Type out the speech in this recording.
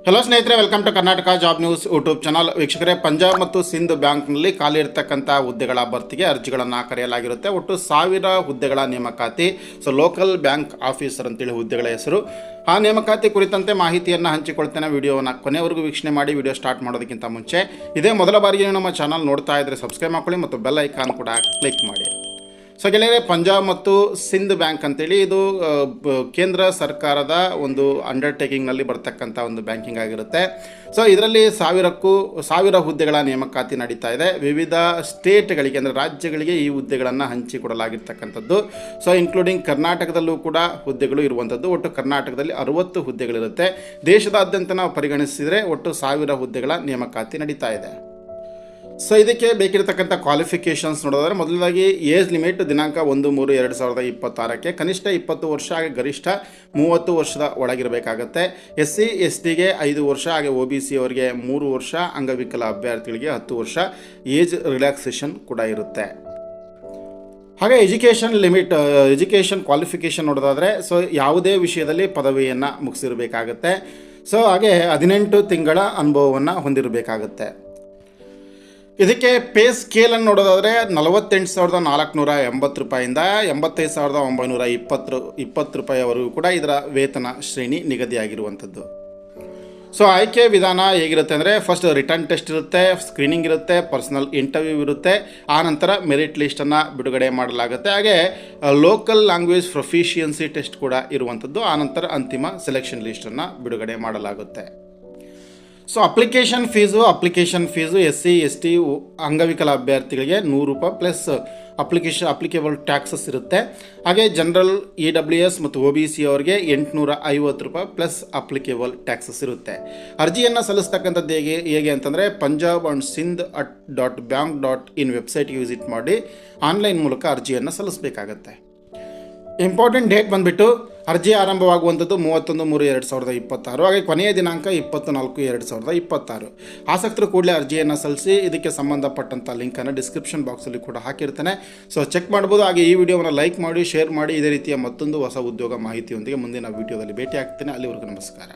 Hello ಸ್ನೇಹಿತರೆ, welcome to Karnataka job news YouTube channel. ವೀಕ್ಷಕರೇ, ಪಂಜಾಬ್ ಮತ್ತು ಸಿಂಧ್ ಬ್ಯಾಂಕ್ನಲ್ಲಿ ಖಾಲಿ ಇರತಕ್ಕಂಥ ಹುದ್ದೆಗಳ ಭರ್ತಿಗೆ ಅರ್ಜಿಗಳನ್ನು ಕರೆಯಲಾಗಿರುತ್ತೆ. ಒಟ್ಟು 1000 ಹುದ್ದೆಗಳ ನೇಮಕಾತಿ. ಲೋಕಲ್ ಬ್ಯಾಂಕ್ ಆಫೀಸರ್ ಅಂತೇಳಿ ಹುದ್ದೆಗಳ ಹೆಸರು. ಆ ನೇಮಕಾತಿ ಕುರಿತಂತೆ ಮಾಹಿತಿಯನ್ನು ಹಂಚಿಕೊಳ್ತೇನೆ. ವಿಡಿಯೋವನ್ನು ಕೊನೆವರೆಗೂ ವೀಕ್ಷಣೆ ಮಾಡಿ. ವಿಡಿಯೋ ಸ್ಟಾರ್ಟ್ ಮಾಡೋದಕ್ಕಿಂತ ಮುಂಚೆ ಇದೇ ಮೊದಲ ಬಾರಿಗೆ ನಮ್ಮ ಚಾನಲ್ ನೋಡ್ತಾ ಇದ್ದರೆ ಸಬ್ಸ್ಕ್ರೈಬ್ ಮಾಡ್ಕೊಳ್ಳಿ ಮತ್ತು ಬೆಲ್ ಐಕಾನ್ ಕೂಡ ಕ್ಲಿಕ್ ಮಾಡಿ. ಗೆಳೆಯರೆ, ಪಂಜಾಬ್ ಮತ್ತು ಸಿಂಧ್ ಬ್ಯಾಂಕ್ ಅಂತೇಳಿ ಇದು ಕೇಂದ್ರ ಸರ್ಕಾರದ ಒಂದು ಅಂಡರ್ಟೇಕಿಂಗ್ನಲ್ಲಿ ಬರ್ತಕ್ಕಂಥ ಒಂದು ಬ್ಯಾಂಕಿಂಗ್ ಆಗಿರುತ್ತೆ. ಇದರಲ್ಲಿ 1000 ಹುದ್ದೆಗಳ ನೇಮಕಾತಿ ನಡೀತಾ ಇದೆ. ವಿವಿಧ ಸ್ಟೇಟ್ಗಳಿಗೆ ಅಂದರೆ ರಾಜ್ಯಗಳಿಗೆ ಈ ಹುದ್ದೆಗಳನ್ನು ಹಂಚಿಕೊಡಲಾಗಿರ್ತಕ್ಕಂಥದ್ದು. ಇನ್ಕ್ಲೂಡಿಂಗ್ ಕರ್ನಾಟಕದಲ್ಲೂ ಕೂಡ ಹುದ್ದೆಗಳು ಇರುವಂಥದ್ದು. ಒಟ್ಟು ಕರ್ನಾಟಕದಲ್ಲಿ 60 ಹುದ್ದೆಗಳಿರುತ್ತೆ. ದೇಶದಾದ್ಯಂತ ನಾವು ಪರಿಗಣಿಸಿದರೆ ಒಟ್ಟು 1000 ಹುದ್ದೆಗಳ ನೇಮಕಾತಿ ನಡೀತಾ ಇದೆ. ಇದಕ್ಕೆ ಬೇಕಿರತಕ್ಕಂಥ ಕ್ವಾಲಿಫಿಕೇಷನ್ಸ್ ನೋಡೋದಾದ್ರೆ, ಮೊದಲದಾಗಿ ಏಜ್ ಲಿಮಿಟ್ ದಿನಾಂಕ 1/3/2026ಕ್ಕೆ ಕನಿಷ್ಠ 20 ವರ್ಷ ಹಾಗೆ ಗರಿಷ್ಠ 30 ವರ್ಷದ ಒಳಗಿರಬೇಕಾಗತ್ತೆ. SC STಗೆ 5 ವರ್ಷ ಹಾಗೆ OBC ಅವರಿಗೆ 3 ವರ್ಷ, ಅಂಗವಿಕಲ ಅಭ್ಯರ್ಥಿಗಳಿಗೆ 10 ವರ್ಷ ಏಜ್ ರಿಲ್ಯಾಕ್ಸೇಷನ್ ಕೂಡ ಇರುತ್ತೆ. ಹಾಗೆ ಎಜುಕೇಷನ್ ಕ್ವಾಲಿಫಿಕೇಷನ್ ನೋಡೋದಾದರೆ, ಯಾವುದೇ ವಿಷಯದಲ್ಲಿ ಪದವಿಯನ್ನು ಮುಗಿಸಿರಬೇಕಾಗತ್ತೆ. ಹಾಗೆ 18 ತಿಂಗಳ ಅನುಭವವನ್ನು ಹೊಂದಿರಬೇಕಾಗತ್ತೆ. ಇದಕ್ಕೆ ಪೇ ಸ್ಕೇಲನ್ನು ನೋಡೋದಾದರೆ 48,480 ರೂಪಾಯಿಂದ 85,920 ರೂಪಾಯಿವರೆಗೂ ಕೂಡ ಇದರ ವೇತನ ಶ್ರೇಣಿ ನಿಗದಿಯಾಗಿರುವಂಥದ್ದು. ಆಯ್ಕೆ ವಿಧಾನ ಹೇಗಿರುತ್ತೆ ಅಂದರೆ, ಫಸ್ಟ್ ರಿಟರ್ನ್ ಟೆಸ್ಟ್ ಇರುತ್ತೆ, ಸ್ಕ್ರೀನಿಂಗ್ ಇರುತ್ತೆ, ಪರ್ಸನಲ್ ಇಂಟರ್ವ್ಯೂ ಇರುತ್ತೆ. ಆನಂತರ ಮೆರಿಟ್ ಲಿಸ್ಟನ್ನು ಬಿಡುಗಡೆ ಮಾಡಲಾಗುತ್ತೆ. ಹಾಗೆ ಲೋಕಲ್ ಲ್ಯಾಂಗ್ವೇಜ್ ಪ್ರೊಫಿಷಿಯನ್ಸಿ ಟೆಸ್ಟ್ ಕೂಡ ಇರುವಂಥದ್ದು. ಆನಂತರ ಅಂತಿಮ ಸೆಲೆಕ್ಷನ್ ಲಿಸ್ಟನ್ನು ಬಿಡುಗಡೆ ಮಾಡಲಾಗುತ್ತೆ. ಅಪ್ಲಿಕೇಶನ್ ಫೀಸು SC ST ಅಂಗವಿಕಲ ಅಭ್ಯರ್ಥಿಗಳಿಗೆ 100 ರೂಪಾಯಿ ಪ್ಲಸ್ ಅಪ್ಲಿಕೇಬಲ್ ಟ್ಯಾಕ್ಸಸ್ ಇರುತ್ತೆ. ಹಾಗೆ ಜನರಲ್ EWS ಮತ್ತು OBC ಅವರಿಗೆ 850 ರೂಪಾಯಿ ಪ್ಲಸ್ ಅಪ್ಲಿಕೇಬಲ್ ಟ್ಯಾಕ್ಸಸ್ ಇರುತ್ತೆ. ಅರ್ಜಿಯನ್ನು ಸಲ್ಲಿಸ್ತಕ್ಕಂಥದ್ದು ಹೇಗೆ ಅಂತಂದರೆ, punjab&sindh.bank.in ವೆಬ್ಸೈಟ್ಗೆ ವಿಸಿಟ್ ಮಾಡಿ ಆನ್ಲೈನ್ ಮೂಲಕ ಅರ್ಜಿಯನ್ನು ಸಲ್ಲಿಸಬೇಕಾಗತ್ತೆ. ಇಂಪಾರ್ಟೆಂಟ್ ಡೇಟ್ ಬಂದುಬಿಟ್ಟು ಅರ್ಜಿ ಆರಂಭವಾಗುವಂಥದ್ದು 31/3/2026. ಹಾಗೆ ಕೊನೆಯ ದಿನಾಂಕ 24/2/2026. ಆಸಕ್ತರು ಕೂಡಲೇ ಅರ್ಜಿಯನ್ನು ಸಲ್ಲಿಸಿ. ಇದಕ್ಕೆ ಸಂಬಂಧಪಟ್ಟಂಥ ಲಿಂಕನ್ನು ಡಿಸ್ಕ್ರಿಪ್ಷನ್ ಬಾಕ್ಸಲ್ಲಿ ಕೂಡ ಹಾಕಿರ್ತೇನೆ. ಚೆಕ್ ಮಾಡ್ಬೋದು. ಹಾಗೆ ಈ ವಿಡಿಯೋವನ್ನು ಲೈಕ್ ಮಾಡಿ, ಶೇರ್ ಮಾಡಿ. ಇದೇ ರೀತಿಯ ಮತ್ತೊಂದು ಹೊಸ ಉದ್ಯೋಗ ಮಾಹಿತಿಯೊಂದಿಗೆ ಮುಂದಿನ ವಿಡಿಯೋದಲ್ಲಿ ಭೇಟಿ ಆಗ್ತೇನೆ. ಅಲ್ಲಿವರೆಗೂ ನಮಸ್ಕಾರ.